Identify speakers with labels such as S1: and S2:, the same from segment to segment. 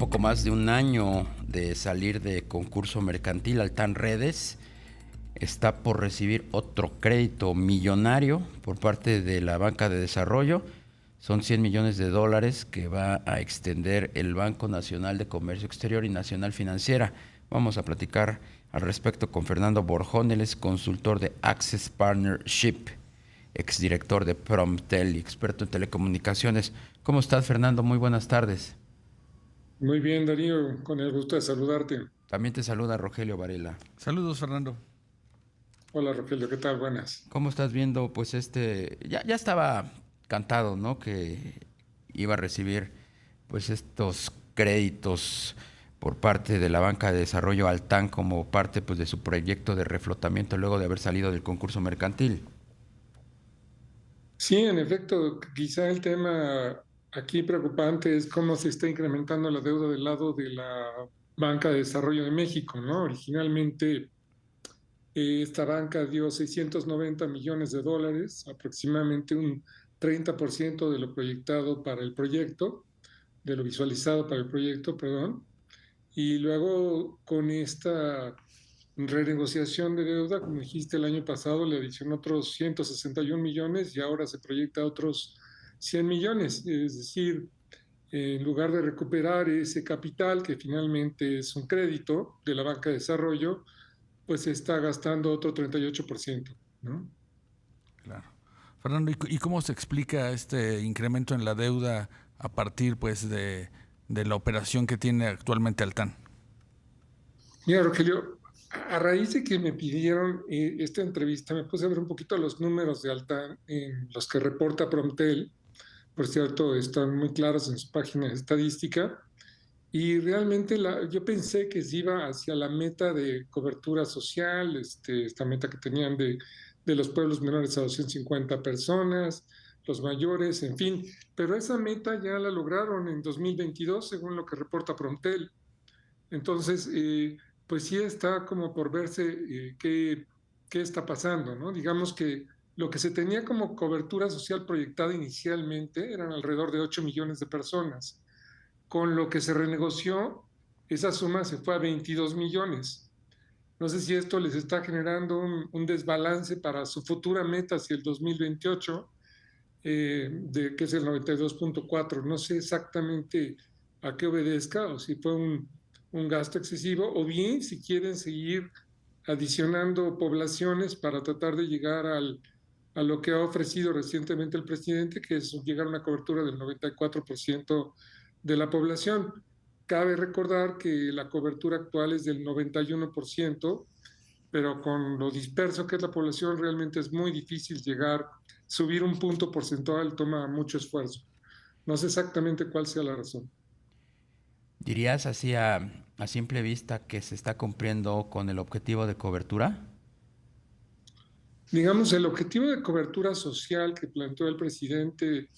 S1: poco más de un año de salir de concurso mercantil, Altán Redes está por recibir otro crédito millonario por parte de la banca de desarrollo. Son 100 millones de dólares que va a extender el Banco Nacional de Comercio Exterior y Nacional Financiera. Vamos a platicar al respecto con Fernando Borjón, él es consultor de Access Partnership, exdirector de Promptel y experto en telecomunicaciones. ¿Cómo estás, Fernando? Muy buenas tardes.
S2: Muy bien, Darío, con el gusto de saludarte.
S1: También te saluda Rogelio Varela.
S3: Saludos, Fernando.
S2: Hola, Rogelio, ¿qué tal? Buenas.
S1: ¿Cómo estás viendo? Pues ya estaba cantado, ¿no? Que iba a recibir pues estos créditos por parte de la banca de desarrollo Altán como parte pues de su proyecto de reflotamiento luego de haber salido del concurso mercantil.
S2: Sí, en efecto, quizá el tema aquí preocupante es cómo se está incrementando la deuda del lado de la Banca de Desarrollo de México, ¿no? Originalmente, esta banca dio 690 millones de dólares, aproximadamente un 30% de lo proyectado para el proyecto, de lo visualizado para el proyecto, perdón. Y luego con esta renegociación de deuda, como dijiste el año pasado, le adicionó otros 161 millones y ahora se proyecta otros 100 millones. Es decir, en lugar de recuperar ese capital que finalmente es un crédito de la banca de desarrollo, pues se está gastando otro 38%, ¿no?
S3: Claro. Fernando, ¿y cómo se explica este incremento en la deuda a partir pues de la operación que tiene actualmente Altán?
S2: Mira, Rogelio, a raíz de que me pidieron esta entrevista, me puse a ver un poquito los números de Altán en los que reporta Promptel. Por cierto, están muy claros en su página de estadística. Y realmente yo pensé que se iba hacia la meta de cobertura social, esta meta que tenían de los pueblos menores a 250 personas, los mayores, en fin. Pero esa meta ya la lograron en 2022, según lo que reporta Promptel. Entonces, pues sí está como por verse qué está pasando, ¿no? Digamos que lo que se tenía como cobertura social proyectada inicialmente eran alrededor de 8 millones de personas. Con lo que se renegoció, esa suma se fue a 22 millones. No sé si esto les está generando un desbalance para su futura meta hacia el 2028, que es el 92.4. No sé exactamente a qué obedezca o si fue un gasto excesivo o bien si quieren seguir adicionando poblaciones para tratar de llegar a lo que ha ofrecido recientemente el presidente, que es llegar a una cobertura del 94% de la población. Cabe recordar que la cobertura actual es del 91%, pero con lo disperso que es la población, realmente es muy difícil llegar, subir un punto porcentual toma mucho esfuerzo. No sé exactamente cuál sea la razón.
S1: ¿Dirías así a simple vista que se está cumpliendo con el objetivo de cobertura?
S2: Digamos, el objetivo de cobertura social que planteó el presidente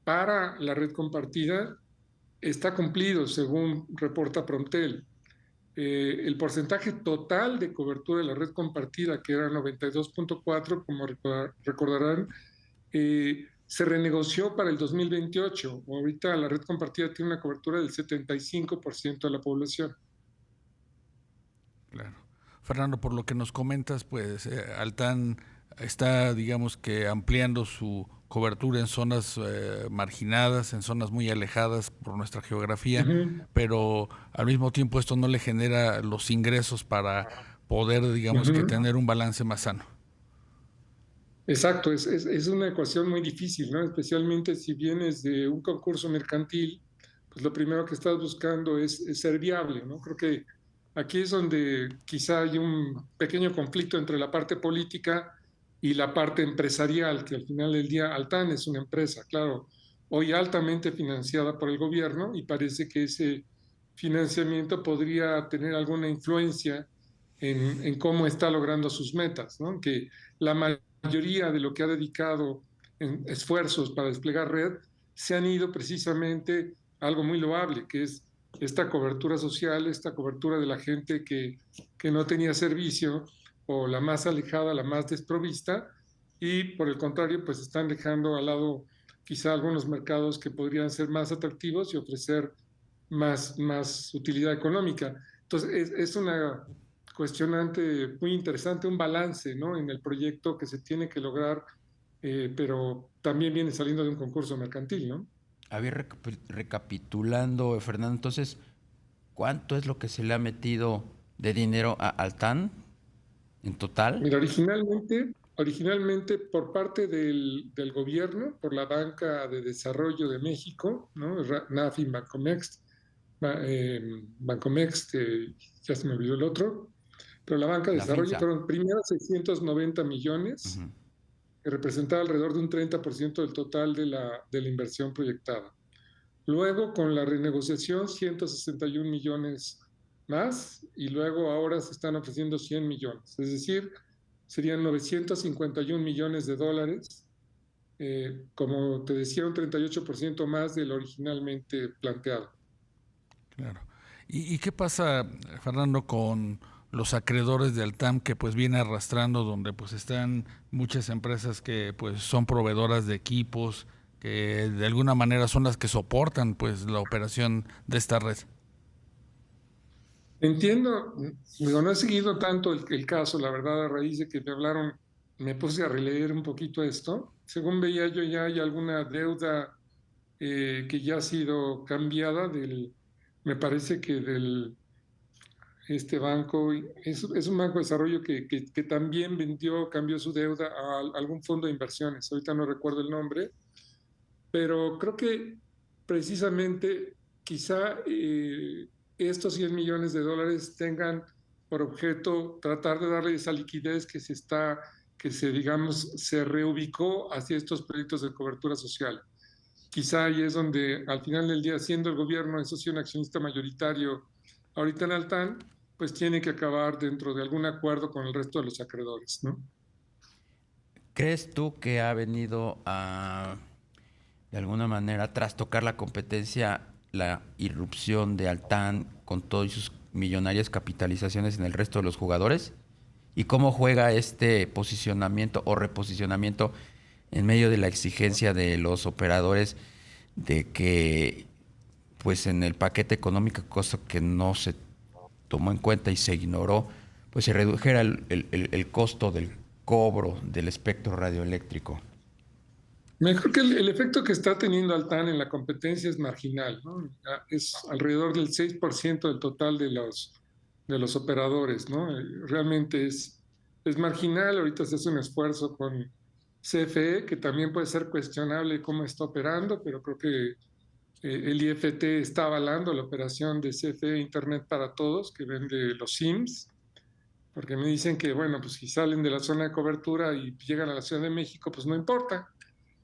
S2: para la red compartida está cumplido, según reporta Promptel. El porcentaje total de cobertura de la red compartida, que era 92.4, como recordarán, se renegoció para el 2028. Ahorita la red compartida tiene una cobertura del 75% de la población.
S3: Claro. Fernando, por lo que nos comentas, pues Altán está, digamos que ampliando su cobertura en zonas marginadas, en zonas muy alejadas por nuestra geografía,
S2: Ujú,
S3: pero al mismo tiempo esto no le genera los ingresos para poder, digamos que
S2: ujú.
S3: tener un balance más sano.
S2: Exacto, es una ecuación muy difícil, ¿no? Especialmente si vienes de un concurso mercantil, pues lo primero que estás buscando es ser viable, ¿no? Creo que aquí es donde quizá hay un pequeño conflicto entre la parte política y la parte empresarial, que al final del día Altán es una empresa, claro, hoy altamente financiada por el gobierno y parece que ese financiamiento podría tener alguna influencia en cómo está logrando sus metas, ¿no? Que la mayoría de lo que ha dedicado en esfuerzos para desplegar red se han ido precisamente a algo muy loable, que es esta cobertura social, esta cobertura de la gente que no tenía servicio o la más alejada, la más desprovista, y por el contrario, pues están dejando al lado quizá algunos mercados que podrían ser más atractivos y ofrecer más utilidad económica. Entonces, es una cuestionante muy interesante, un balance, ¿no? En el proyecto que se tiene que lograr, pero también viene saliendo de un concurso mercantil, ¿no?
S1: A ver, recapitulando, Fernando, entonces, ¿cuánto es lo que se le ha metido de dinero a Altán en total?
S2: Mira, originalmente por parte del gobierno, por la Banca de Desarrollo de México, ¿no? NAFIN, Bancomext, Bancomext, ya se me olvidó el otro, pero la Banca de
S1: La
S2: Desarrollo
S1: finca.
S2: fueron primero 690 millones,
S1: Ujú.
S2: que representaba alrededor de un 30% del total de la inversión proyectada. Luego, con la renegociación, 161 millones más, y luego ahora se están ofreciendo 100 millones, es decir, serían 951 millones de dólares, como te decía, un 38% más de lo originalmente planteado.
S3: Claro. ¿Y qué pasa, Fernando, con los acreedores de Altam que pues viene arrastrando, donde pues están muchas empresas que pues son proveedoras de equipos, que de alguna manera son las que soportan pues la operación de esta red?
S2: Entiendo, digo, no he seguido tanto el caso, la verdad, a raíz de que me hablaron, me puse a releer un poquito esto. Según veía yo, ya hay alguna deuda que ya ha sido cambiada me parece que este banco, es un banco de desarrollo que también cambió su deuda a algún fondo de inversiones. Ahorita no recuerdo el nombre, pero creo que precisamente quizá estos 100 millones de dólares tengan por objeto tratar de darle esa liquidez digamos, se reubicó hacia estos proyectos de cobertura social. Quizá ahí es donde al final del día, siendo el gobierno el socio accionista mayoritario ahorita en Altán, pues tiene que acabar dentro de algún acuerdo con el resto de los acreedores, ¿no?
S1: ¿Crees tú que ha venido a, de alguna manera, trastocar la competencia, la irrupción de Altán con todas sus millonarias capitalizaciones en el resto de los jugadores? ¿Y cómo juega este posicionamiento o reposicionamiento en medio de la exigencia de los operadores de que, pues en el paquete económico, cosa que no se tomó en cuenta y se ignoró, pues se redujera el costo del cobro del espectro radioeléctrico?
S2: Mejor que el efecto que está teniendo Altán en la competencia es marginal, ¿no? Es alrededor del 6% del total de los operadores, ¿no? Realmente es marginal. Ahorita se hace un esfuerzo con CFE, que también puede ser cuestionable cómo está operando, pero creo que el IFT está avalando la operación de CFE Internet para Todos, que vende los SIMs, porque me dicen que, bueno, pues si salen de la zona de cobertura y llegan a la Ciudad de México, pues no importa.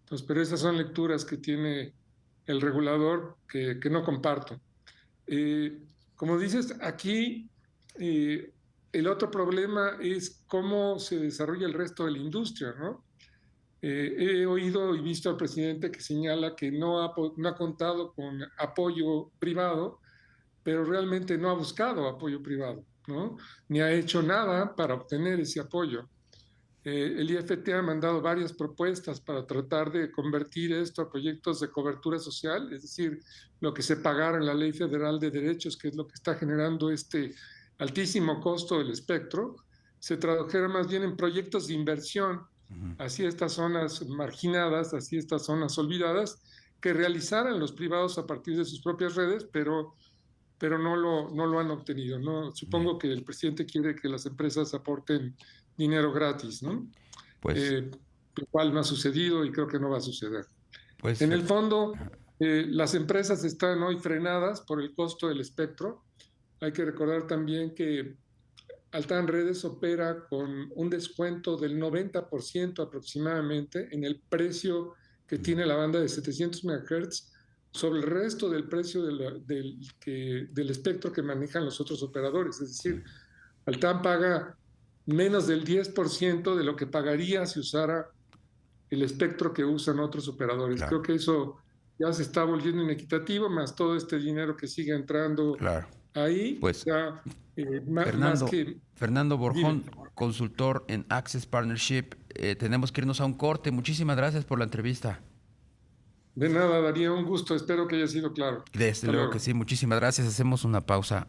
S2: Entonces, pero esas son lecturas que tiene el regulador que no comparto. Eh, Como dices, aquí el otro problema es cómo se desarrolla el resto de la industria, ¿no? He oído y visto al presidente que señala que no ha contado con apoyo privado, pero realmente no ha buscado apoyo privado, ¿no? Ni ha hecho nada para obtener ese apoyo. El IFT ha mandado varias propuestas para tratar de convertir esto a proyectos de cobertura social, es decir, lo que se pagara en la Ley Federal de Derechos, que es lo que está generando este altísimo costo del espectro, se tradujera más bien en proyectos de inversión
S1: Ujú.
S2: hacia estas zonas marginadas, hacia estas zonas olvidadas, que realizaran los privados a partir de sus propias redes, pero no lo han obtenido, ¿no?
S1: Bien.
S2: Supongo que el presidente quiere que las empresas aporten dinero gratis, ¿no?
S1: Pues,
S2: Lo cual no ha sucedido y creo que no va a suceder.
S1: pues,
S2: En el fondo, las empresas están hoy frenadas por el costo del espectro. Hay que recordar también que Altán Redes opera con un descuento del 90% aproximadamente en el precio que tiene la banda de 700 MHz sobre el resto del precio del espectro que manejan los otros operadores. Es
S1: sí,
S2: decir, Altán paga menos del 10% de lo que pagaría si usara el espectro que usan otros operadores.
S1: claro,
S2: Creo que eso ya se está volviendo inequitativo, más todo este dinero que sigue entrando
S1: claro.
S2: ahí,
S1: Pues,
S2: ya más
S1: Fernando,
S2: que...
S1: Fernando
S2: Dime.
S1: Borjón, consultor en Access Partnership, tenemos que irnos a un corte. Muchísimas gracias por la entrevista.
S2: De nada, Darío, un gusto. Espero que haya sido claro.
S1: Desde
S2: Hasta
S1: luego
S2: luego.
S1: que sí, muchísimas gracias. Hacemos una pausa.